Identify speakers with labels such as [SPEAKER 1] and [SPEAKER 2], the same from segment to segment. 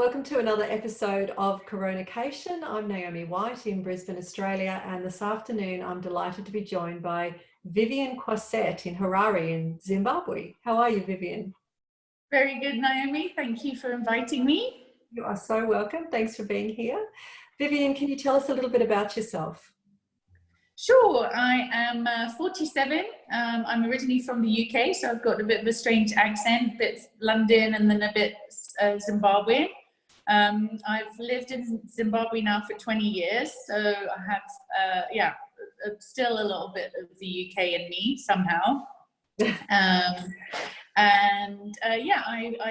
[SPEAKER 1] Welcome to another episode of Coronacation. I'm Naomi White in Brisbane, Australia, and this afternoon I'm delighted to be joined by Vivienne Croisette in Harare in Zimbabwe. How are you, Vivienne?
[SPEAKER 2] Very good, Naomi. Thank you for inviting me.
[SPEAKER 1] You are so welcome. Thanks for being here. Vivienne, can you tell us a little bit about yourself?
[SPEAKER 2] Sure, I am 47. I'm originally from the UK, so I've got a bit of a strange accent, a bit London and then a bit Zimbabwean. I've lived in Zimbabwe now for 20 years, so I have, still a little bit of the UK in me somehow. I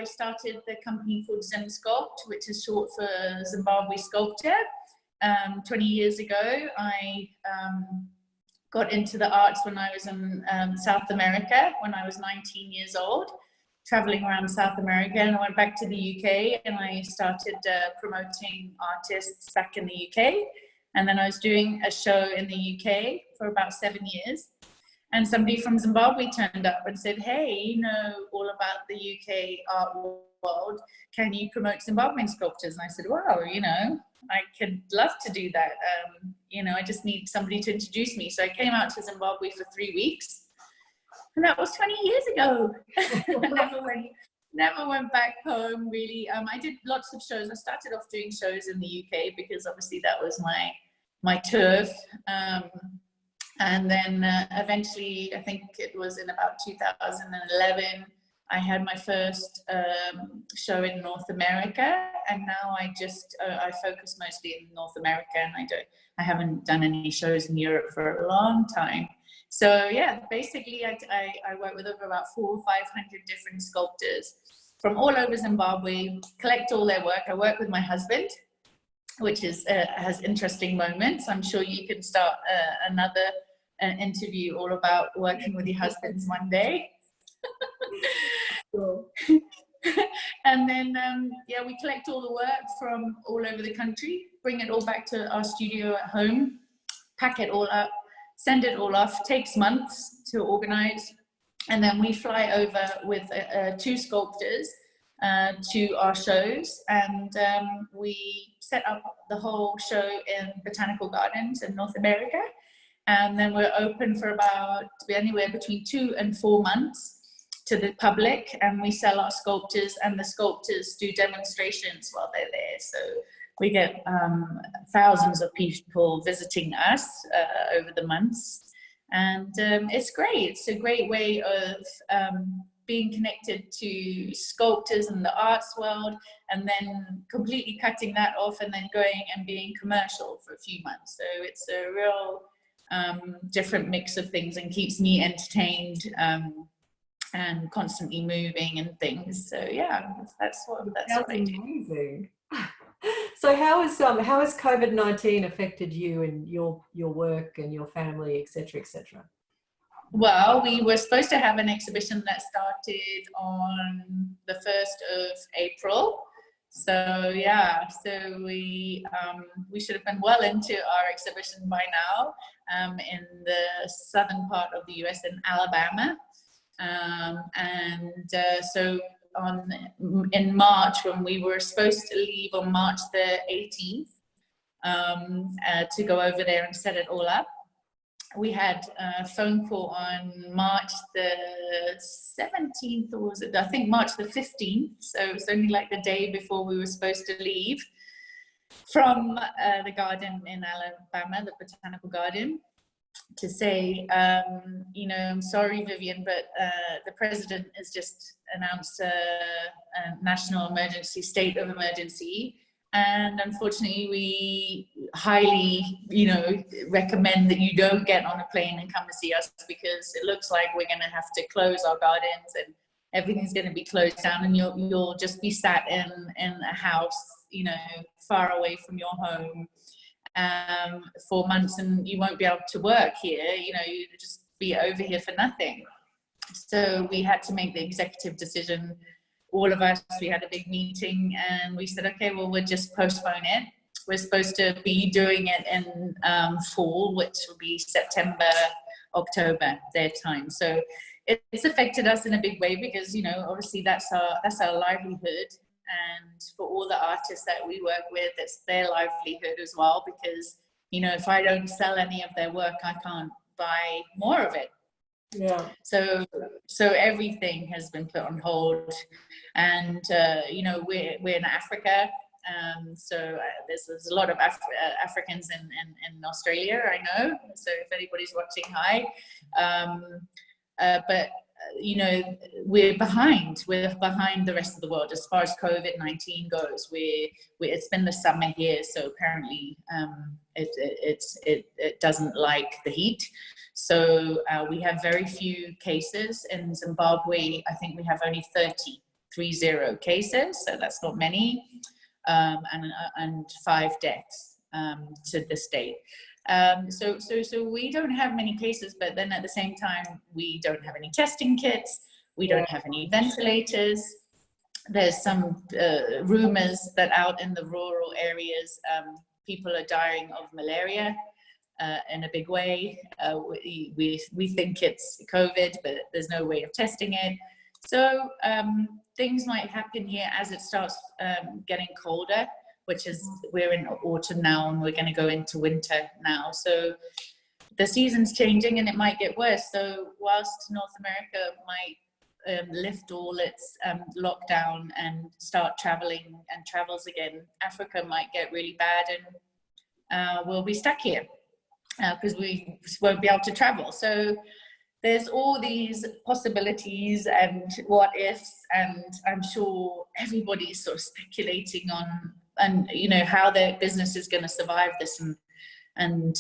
[SPEAKER 2] started the company called ZimSculpt, which is short for Zimbabwe Sculpture. 20 years ago, I got into the arts when I was in South America, when I was 19 years old, traveling around South America, and I went back to the UK and I started promoting artists back in the UK. And then I was doing a show in the UK for about 7 years. And somebody from Zimbabwe turned up and said, "Hey, you know all about the UK art world. Can you promote Zimbabwean sculptors?" And I said, "Wow, I could love to do that. I just need somebody to introduce me." So I came out to Zimbabwe for 3 weeks. And that was 20 years ago. never went back home, really. I did lots of shows. I started off doing shows in the UK because obviously that was my turf. And then eventually, I think it was in about 2011, I had my first show in North America, and now I focus mostly in North America, and I haven't done any shows in Europe for a long time. So yeah, basically I work with over about 400 or 500 different sculptors from all over Zimbabwe, collect all their work. I work with my husband, which has interesting moments. I'm sure you can start another interview all about working with your husbands one day.
[SPEAKER 1] Cool.
[SPEAKER 2] And then we collect all the work from all over the country, bring it all back to our studio at home, pack it all up, send it all off. Takes months to organize, and then we fly over with 2 sculptors to our shows, and we set up the whole show in botanical gardens in North America. And then we're open for about anywhere between 2 and 4 months to the public, and we sell our sculptures, and the sculptors do demonstrations while they're there. So we get thousands of people visiting us over the months, and it's great. It's a great way of being connected to sculptors and the arts world, and then completely cutting that off and then going and being commercial for a few months. So it's a real different mix of things, and keeps me entertained and constantly moving and things. So yeah, that's what I do.
[SPEAKER 1] Amazing. So how has COVID-19 affected you and your work and your family, etc., etc.?
[SPEAKER 2] Well, we were supposed to have an exhibition that started on the 1st of April. So yeah, we should have been well into our exhibition by now, in the southern part of the US in Alabama. So in March, when we were supposed to leave on March the 18th to go over there and set it all up, we had a phone call on March the 17th, or was it, I think March the 15th. So it was only like the day before we were supposed to leave from the garden in Alabama, the botanical garden, to say, I'm sorry, Vivienne, but the president has just announced a national emergency, state of emergency. And unfortunately, we highly, recommend that you don't get on a plane and come to see us, because it looks like we're going to have to close our gardens and everything's going to be closed down, and you'll just be sat in a house, far away from your home for months, and you won't be able to work here. You'd just be over here for nothing. So we had to make the executive decision. All of us, we had a big meeting, and we said, okay, well, we'll just postpone it. We're supposed to be doing it in fall, which will be September, October, their time. So it's affected us in a big way, because obviously that's our livelihood, and for all the artists that we work with, it's their livelihood as well, because, you know, if I don't sell any of their work, I can't buy more of it.
[SPEAKER 1] Yeah.
[SPEAKER 2] So everything has been put on hold, and you know, we're in Africa, so there's a lot of Africans in Australia, I know. So if anybody's watching, hi. But you know, we're behind the rest of the world as far as COVID-19 goes. It's been the summer here, so apparently it doesn't like the heat. So we have very few cases in Zimbabwe. I think we have only 30 cases, so that's not many, and 5 deaths to this date. So we don't have many cases, but then at the same time, we don't have any testing kits. We don't have any ventilators. There's some rumors that out in the rural areas, people are dying of malaria in a big way. We think it's COVID, but there's no way of testing it. So things might happen here as it starts getting colder, which is, we're in autumn now and we're going to go into winter now. So the season's changing and it might get worse. So whilst North America might lift all its lockdown and start traveling and travels again, Africa might get really bad and we'll be stuck here because we won't be able to travel. So there's all these possibilities and what ifs, and I'm sure everybody's sort of speculating on, and you know, how their business is going to survive this, and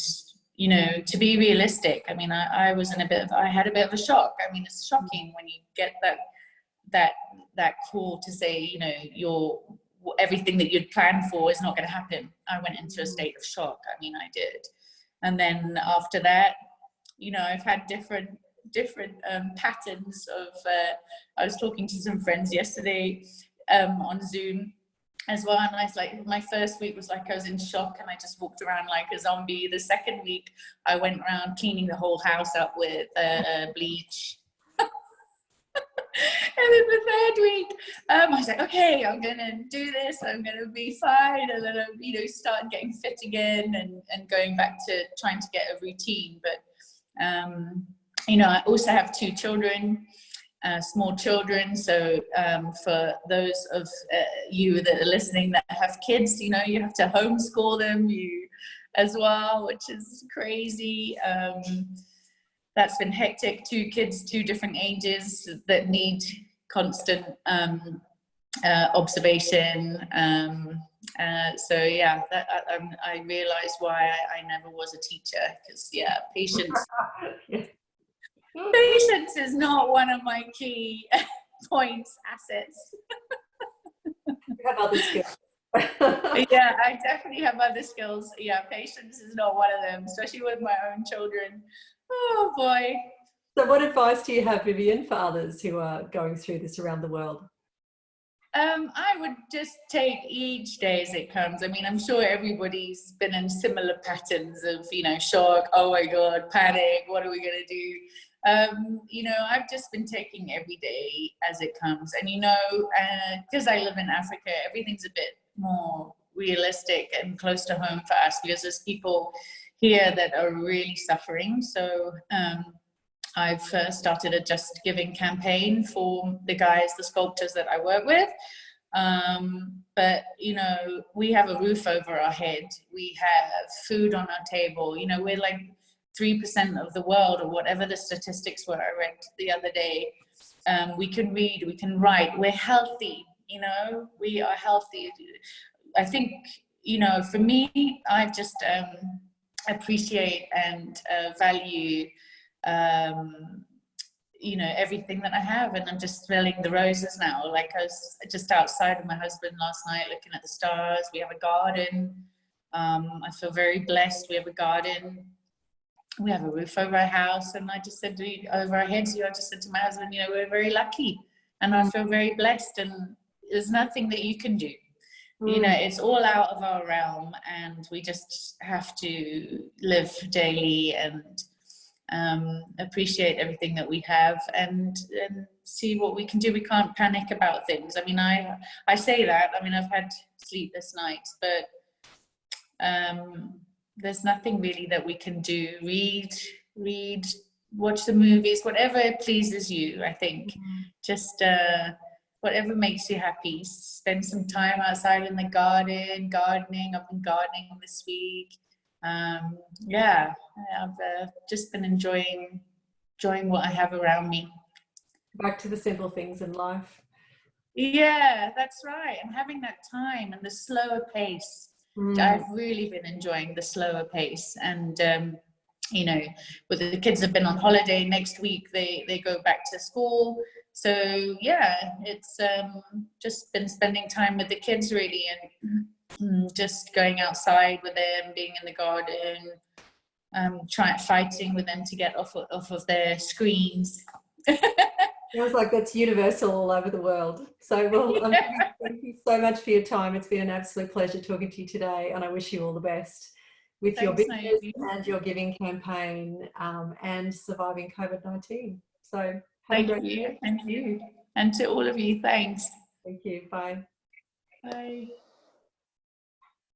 [SPEAKER 2] you know, to be realistic, I mean, I had a bit of a shock. I mean, it's shocking when you get that call to say, you know, everything that you'd planned for is not going to happen. I went into a state of shock. I mean, I did. And then after that, you know, I've had different patterns of, I was talking to some friends yesterday on Zoom as well, and I was like, my first week was like I was in shock and I just walked around like a zombie. The second week I went around cleaning the whole house up with bleach. And then the third week I was like, okay, I'm gonna do this, I'm gonna be fine, and then I, you know, start getting fit again and going back to trying to get a routine. But you know, I also have 2 children, small children. So for those of you that are listening that have kids, you know, you have to homeschool them as well, which is crazy. That's been hectic. 2 kids, 2 different ages that need constant observation. So yeah, I realized why I never was a teacher, because yeah, patience is not one of my key points, assets.
[SPEAKER 1] You have other skills.
[SPEAKER 2] Yeah, I definitely have other skills. Yeah, patience is not one of them, especially with my own children. Oh boy.
[SPEAKER 1] So what advice do you have, Vivienne, for others who are going through this around the world?
[SPEAKER 2] I would just take each day as it comes. I mean, I'm sure everybody's been in similar patterns of, you know, shock, oh my God, panic, what are we going to do? You know, I've just been taking every day as it comes. And, you know, because I live in Africa, everything's a bit more realistic and close to home for us, because there's people here that are really suffering. So I've started a Just Giving campaign for the sculptors that I work with. But, you know, we have a roof over our head. We have food on our table. You know, we're like 3% of the world, or whatever the statistics were I read the other day. We can read, we can write, we're healthy, you know, we are healthy. I think, you know, for me, I've just appreciate and value you know, everything that I have, and I'm just smelling the roses now. Like, I was just outside with my husband last night looking at the stars. We have a garden. I feel very blessed. We have a garden. We have a roof over our house, and I just said over our heads, you know, I just said to my husband, you know, we're very lucky, and I feel very blessed, and there's nothing that you can do. You know, it's all out of our realm, and we just have to live daily and appreciate everything that we have, and see what we can do. We can't panic about things. I mean, I say that. I mean, I've had sleepless nights, but there's nothing really that we can do. Read, watch the movies, whatever pleases you, I think. Just whatever makes you happy. Spend some time outside in the gardening. I've been gardening this week. Yeah, I've just been enjoying what I have around me.
[SPEAKER 1] Back to the simple things in life.
[SPEAKER 2] Yeah, that's right. And having that time and the slower pace. I've really been enjoying the slower pace. And you know, with the kids have been on holiday, next week they go back to school. So yeah, it's just been spending time with the kids really, and just going outside with them, being in the garden, fighting with them to get off of their screens.
[SPEAKER 1] Feels like that's universal all over the world. So, well, thank you so much for your time. It's been an absolute pleasure talking to you today, and I wish you all the best with your business
[SPEAKER 2] Naomi.
[SPEAKER 1] and your giving campaign, and surviving COVID-19. So,
[SPEAKER 2] thank you, and to all of you. Thanks.
[SPEAKER 1] Thank you. Bye.
[SPEAKER 2] Bye.